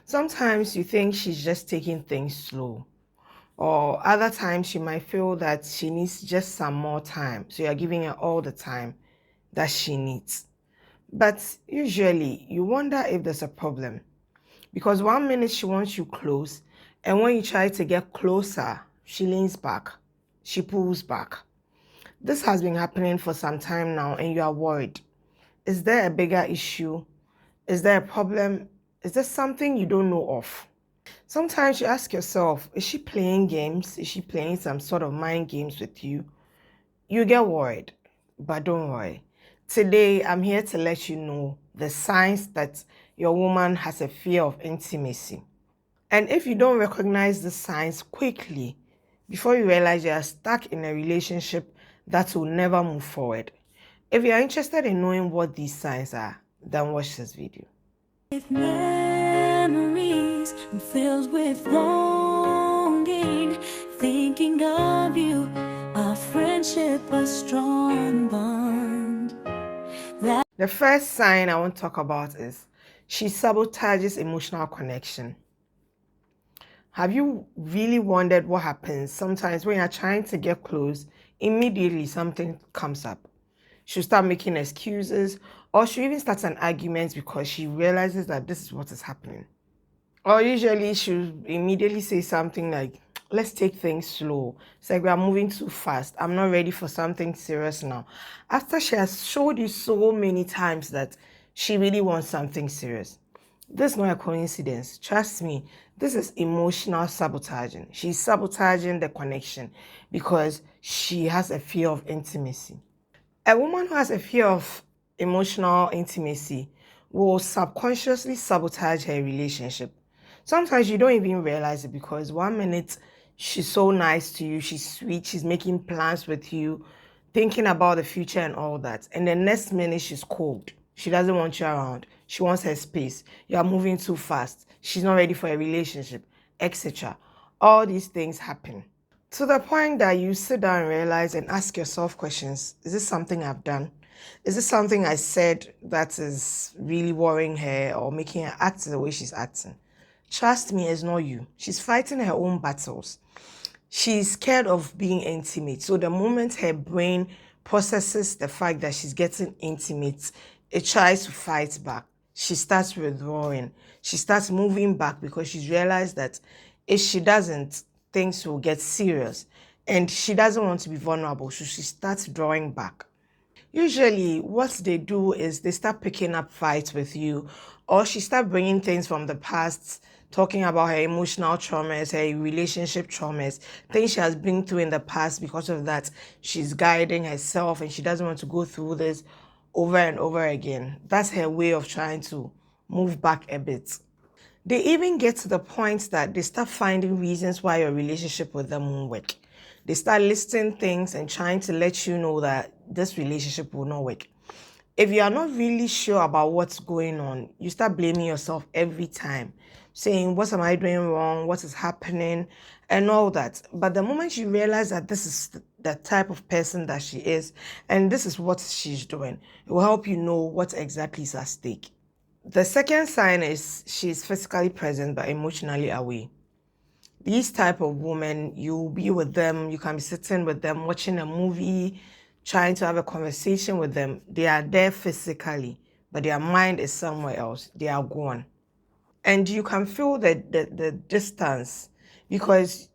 Sometimes you think she's just taking things slow, or other times she might feel that she needs just some more time. So you're giving her all the time that she needs. But usually you wonder if there's a problem because 1 minute she wants you close, and when you try to get closer, she leans back, she pulls back. This has been happening for some time now, and you are worried. Is there a bigger issue? Is there a problem? Is there something you don't know of? Sometimes you ask yourself, is she playing games? Is she playing some sort of mind games with you? You get worried, but don't worry. Today, I'm here to let you know the signs that your woman has a fear of intimacy. And if you don't recognize the signs quickly, before you realize you are stuck in a relationship that will never move forward. If you are interested in knowing what these signs are, then watch this video. With memories, I'm filled with longing, thinking of you, our friendship, a strong bond. The first sign I want to talk about is she sabotages emotional connection. Have you really wondered what happens sometimes when you're trying to get close, immediately something comes up? She'll start making excuses, or she'll even start an argument because she realizes that this is what is happening. Or usually she'll immediately say something like, let's take things slow. It's like we are moving too fast. I'm not ready for something serious now. After she has showed you so many times that she really wants something serious. This is not a coincidence. Trust me, this is emotional sabotaging. She's sabotaging the connection because she has a fear of intimacy. A woman who has a fear of emotional intimacy will subconsciously sabotage her relationship. Sometimes you don't even realize it because 1 minute she's so nice to you, she's sweet, she's making plans with you, thinking about the future and all that. And the next minute she's cold. She doesn't want you around. She wants her space. You are moving too fast. She's not ready for a relationship, etc. All these things happen. To the point that you sit down and realize and ask yourself questions. Is this something I've done? Is this something I said that is really worrying her or making her act the way she's acting? Trust me, it's not you. She's fighting her own battles. She's scared of being intimate. So the moment her brain processes the fact that she's getting intimate, it tries to fight back. She starts withdrawing. She starts moving back because she's realized that if she doesn't, things will get serious. And she doesn't want to be vulnerable, so she starts drawing back. Usually, what they do is they start picking up fights with you, or she start bringing things from the past, talking about her emotional traumas, her relationship traumas, things she has been through in the past. Because of that, she's guiding herself and she doesn't want to go through this over and over again. That's her way of trying to move back a bit. They even get to the point that they start finding reasons why your relationship with them won't work. They start listing things and trying to let you know that this relationship will not work. If you are not really sure about what's going on, you start blaming yourself every time, saying, what am I doing wrong? What is happening? And all that. But the moment you realize that this is the type of person that she is, and this is what she's doing, it will help you know what exactly is at stake. The second sign is she's physically present but emotionally away. These type of women, you'll be with them, you can be sitting with them, watching a movie, trying to have a conversation with them. They are there physically, but their mind is somewhere else. They are gone. And you can feel the distance because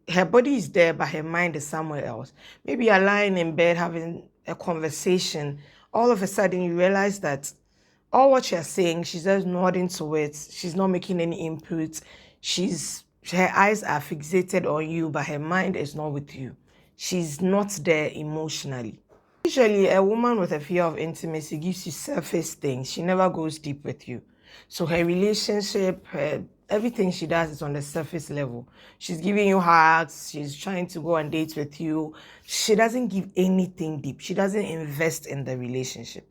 her body is there, but her mind is somewhere else. Maybe you're lying in bed having a conversation. All of a sudden, you realize that all what you're saying, she's just nodding to it. She's not making any input. Her eyes are fixated on you, but her mind is not with you. She's not there emotionally. Usually, a woman with a fear of intimacy gives you surface things. She never goes deep with you. So her relationship, everything she does is on the surface level. She's giving you hugs. She's trying to go on dates with you. She doesn't give anything deep. She doesn't invest in the relationship.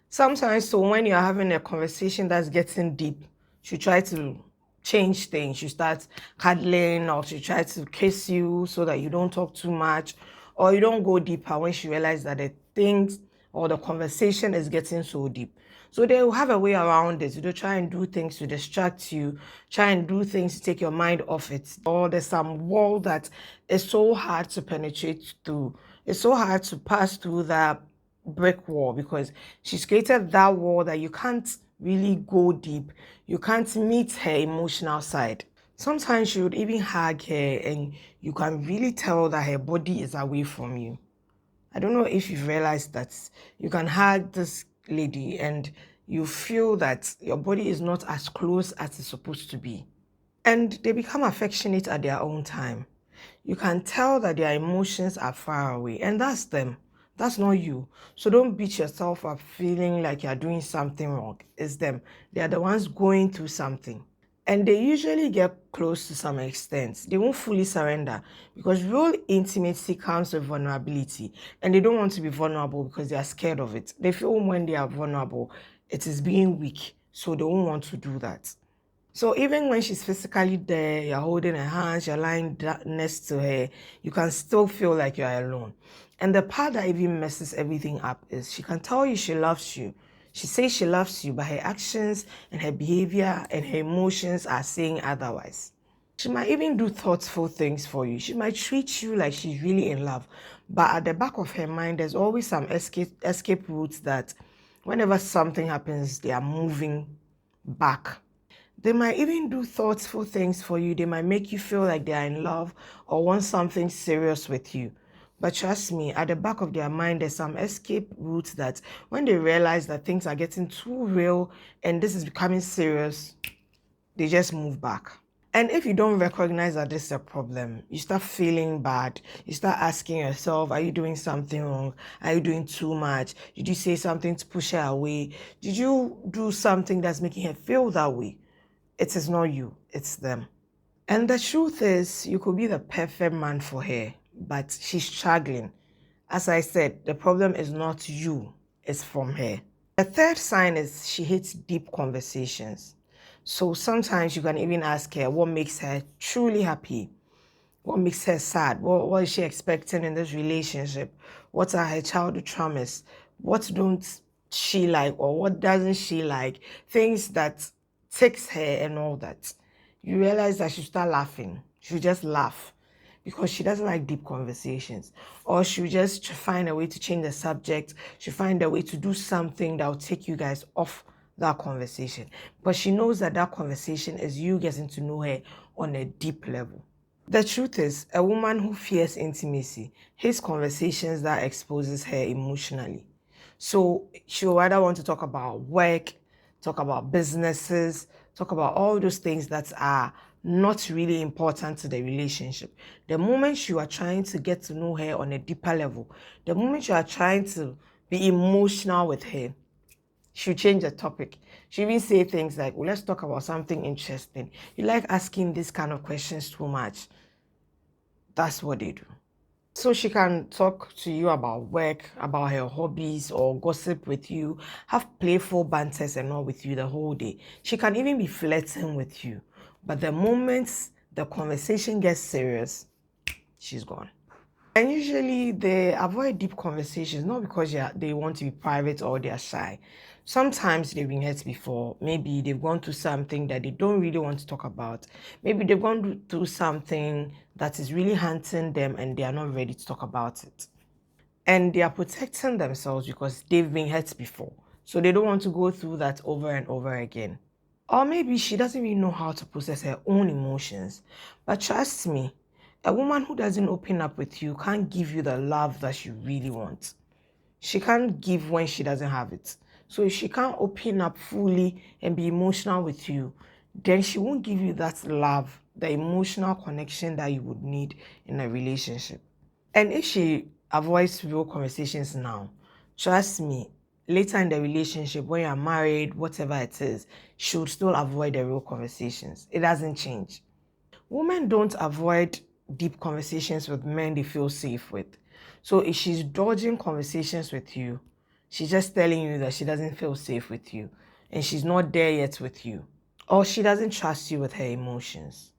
Sometimes, so when you're having a conversation that's getting deep, she try to change things. She starts cuddling or she tries to kiss you so that you don't talk too much or you don't go deeper when she realizes that the things or the conversation is getting so deep. So they will have a way around it. They'll try and do things to distract you, try and do things to take your mind off it. Or there's some wall that is so hard to penetrate through. It's so hard to pass through that brick wall because she's created that wall that you can't really go deep. You can't meet her emotional side. Sometimes she would even hug her and you can really tell that her body is away from you. I don't know if you've realized that you can hug this lady and you feel that your body is not as close as it's supposed to be. And they become affectionate at their own time. You can tell that their emotions are far away, and that's them. That's not you. So don't beat yourself up feeling like you're doing something wrong. It's them. They are the ones going through something. And they usually get close to some extent. They won't fully surrender because real intimacy comes with vulnerability. And they don't want to be vulnerable because they are scared of it. They feel when they are vulnerable, it is being weak. So they won't want to do that. So even when she's physically there, you're holding her hands, you're lying next to her, you can still feel like you're alone. And the part that even messes everything up is she can tell you she loves you. She says she loves you, but her actions and her behavior and her emotions are saying otherwise. She might even do thoughtful things for you. She might treat you like she's really in love. But at the back of her mind, there's always some escape routes that whenever something happens, they are moving back. They might even do thoughtful things for you. They might make you feel like they are in love or want something serious with you. But trust me, at the back of their mind, there's some escape routes that when they realize that things are getting too real and this is becoming serious, they just move back. And if you don't recognize that this is a problem, you start feeling bad. You start asking yourself, are you doing something wrong? Are you doing too much? Did you say something to push her away? Did you do something that's making her feel that way? It is not you, it's them. And the truth is, you could be the perfect man for her, but she's struggling. As I said, the problem is not you, it's from her. The third sign is she hates deep conversations. So sometimes you can even ask her what makes her truly happy. What makes her sad? What is she expecting in this relationship? What are her childhood traumas? What don't she like or what doesn't she like? Things that takes her and all that. You realize that she start laughing. She'll just laugh because she doesn't like deep conversations. Or she'll just find a way to change the subject. She'll find a way to do something that will take you guys off that conversation. But she knows that that conversation is you getting to know her on a deep level. The truth is, a woman who fears intimacy hates conversations that exposes her emotionally. So she'll rather want to talk about work, talk about businesses, talk about all those things that are not really important to the relationship. The moment you are trying to get to know her on a deeper level, the moment you are trying to be emotional with her, she'll change the topic. She'll even say things like, well, let's talk about something interesting. You like asking these kind of questions too much. That's what they do. So she can talk to you about work, about her hobbies, or gossip with you, have playful banters and all with you the whole day. She can even be flirting with you. But the moment the conversation gets serious, she's gone. And usually they avoid deep conversations, not because they want to be private or they're shy. Sometimes they've been hurt before. Maybe they've gone through something that they don't really want to talk about. Maybe they've gone through something that is really haunting them and they are not ready to talk about it. And they are protecting themselves because they've been hurt before. So they don't want to go through that over and over again. Or maybe she doesn't even know how to process her own emotions. But trust me, a woman who doesn't open up with you can't give you the love that you really want. She can't give when she doesn't have it. So if she can't open up fully and be emotional with you, then she won't give you that love, the emotional connection that you would need in a relationship. And if she avoids real conversations now, trust me, later in the relationship, when you're married, whatever it is, she would still avoid the real conversations. It doesn't change. Women don't avoid deep conversations with men they feel safe with. So if she's dodging conversations with you, she's just telling you that she doesn't feel safe with you and she's not there yet with you, or she doesn't trust you with her emotions.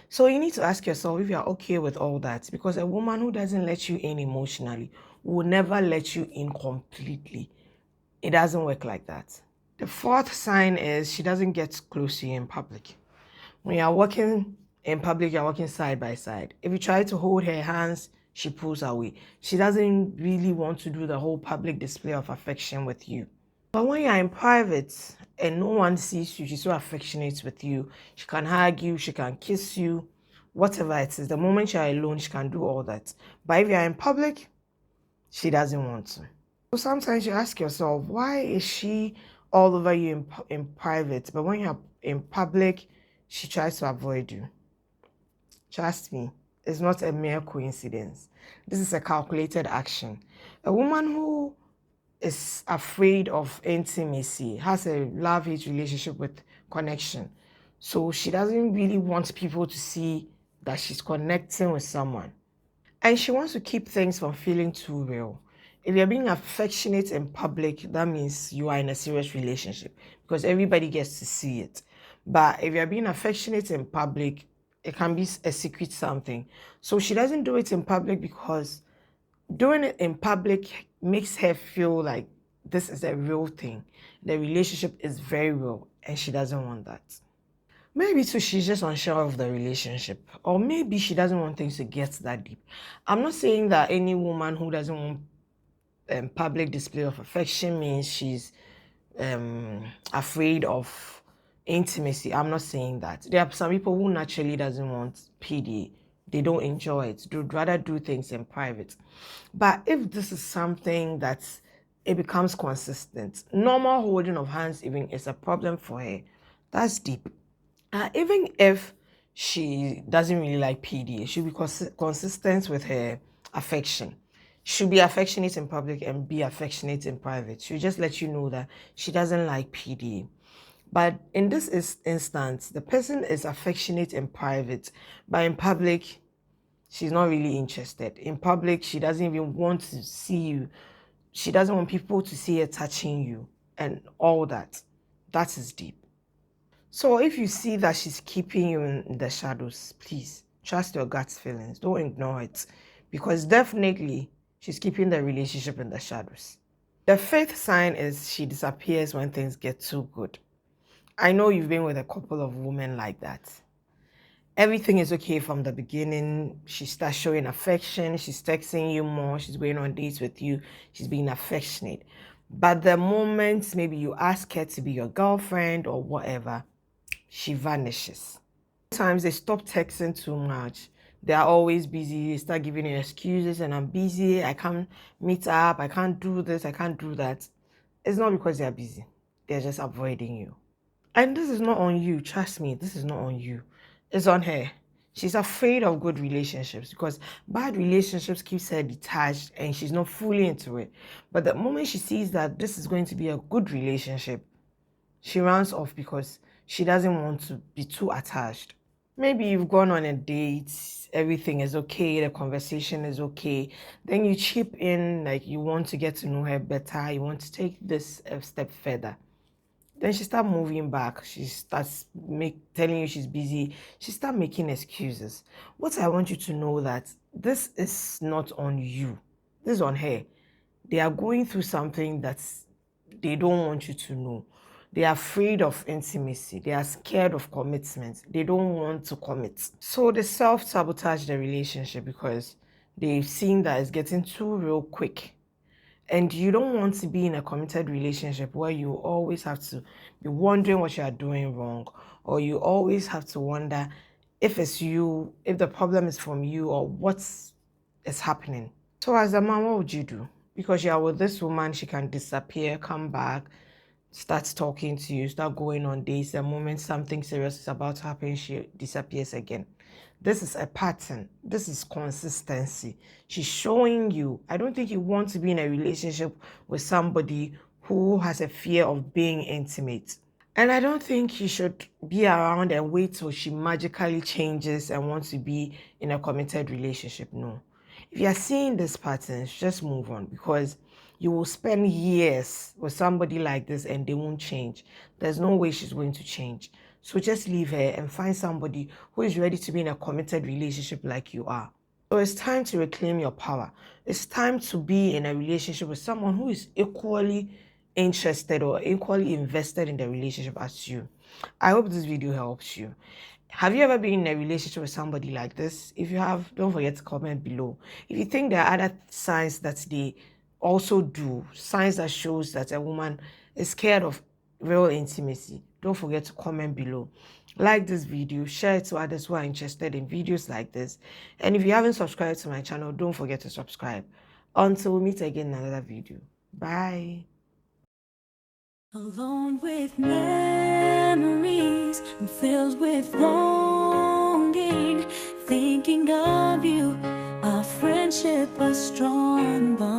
So you need to ask yourself if you're okay with all that, because a woman who doesn't let you in emotionally will never let you in completely. It doesn't work like that. The fourth sign is she doesn't get close to you in public. When you're walking in public, you're walking side by side. If you try to hold her hands, she pulls away. She doesn't really want to do the whole public display of affection with you. But when you're in private and no one sees you, she's so affectionate with you. She can hug you, she can kiss you, whatever it is. The moment you're alone, she can do all that. But if you're in public, she doesn't want to. So sometimes you ask yourself, why is she all over you in private, but when you're in public, she tries to avoid you? Trust me, it's not a mere coincidence. This is a calculated action. A woman who is afraid of intimacy has a love-hate relationship with connection. So she doesn't really want people to see that she's connecting with someone. And she wants to keep things from feeling too real. If you're being affectionate in public, that means you are in a serious relationship because everybody gets to see it. But if you're being affectionate in public, it can be a secret something. So she doesn't do it in public because doing it in public makes her feel like this is a real thing. The relationship is very real and she doesn't want that. Maybe too, she's just unsure of the relationship, or maybe she doesn't want things to get that deep. I'm not saying that any woman who doesn't want public display of affection means she's afraid of intimacy. I'm not saying that. There are some people who naturally doesn't want PD. They don't enjoy it. They'd rather do things in private. But if this is something that it becomes consistent, normal holding of hands even is a problem for her. That's deep. Even if she doesn't really like PD, she'll be consistent with her affection. She'll be affectionate in public and be affectionate in private. She'll just let you know that she doesn't like PD. But in this instance, the person is affectionate in private, but in public, she's not really interested. In public, she doesn't even want to see you. She doesn't want people to see her touching you and all that. That is deep. So if you see that she's keeping you in the shadows, please trust your gut feelings. Don't ignore it because definitely she's keeping the relationship in the shadows. The fifth sign is she disappears when things get too good. I know you've been with a couple of women like that. Everything is okay from the beginning. She starts showing affection. She's texting you more. She's going on dates with you. She's being affectionate. But the moment maybe you ask her to be your girlfriend or whatever, she vanishes. Sometimes they stop texting too much. They are always busy. They start giving you excuses and I'm busy. I can't meet up. I can't do this. I can't do that. It's not because they're busy. They're just avoiding you. And this is not on you. Trust me, this is not on you. It's on her. She's afraid of good relationships because bad relationships keeps her detached and she's not fully into it. But the moment she sees that this is going to be a good relationship, she runs off because she doesn't want to be too attached. Maybe you've gone on a date, everything is okay, the conversation is okay. Then you chip in like you want to get to know her better, you want to take this a step further. Then she starts moving back. She starts telling you she's busy. She starts making excuses. What I want you to know that this is not on you. This is on her. They are going through something that they don't want you to know. They are afraid of intimacy. They are scared of commitment. They don't want to commit. So they self-sabotage the relationship because they've seen that it's getting too real quick. And you don't want to be in a committed relationship where you always have to be wondering what you are doing wrong, or you always have to wonder if it's you, if the problem is from you, or what is happening. So as a man, what would you do? Because you are with this woman, she can disappear, come back, start talking to you, start going on dates. The moment something serious is about to happen, she disappears again. This is a pattern. This is consistency. She's showing you. I don't think you want to be in a relationship with somebody who has a fear of being intimate. And I don't think you should be around and wait till she magically changes and wants to be in a committed relationship. No. If you're seeing these patterns, just move on because you will spend years with somebody like this and they won't change. There's no way she's going to change. So just leave her and find somebody who is ready to be in a committed relationship like you are. So it's time to reclaim your power. It's time to be in a relationship with someone who is equally interested or equally invested in the relationship as you. I hope this video helps you. Have you ever been in a relationship with somebody like this? If you have, don't forget to comment below. If you think there are other signs that they also do, signs that shows that a woman is scared of real intimacy, don't forget to comment below. Like this video, share it to others who are interested in videos like this. And if you haven't subscribed to my channel, don't forget to subscribe. Until we meet again in another video. Bye. Alone with memories, I'm filled with longing, thinking of you, our friendship a strong bond.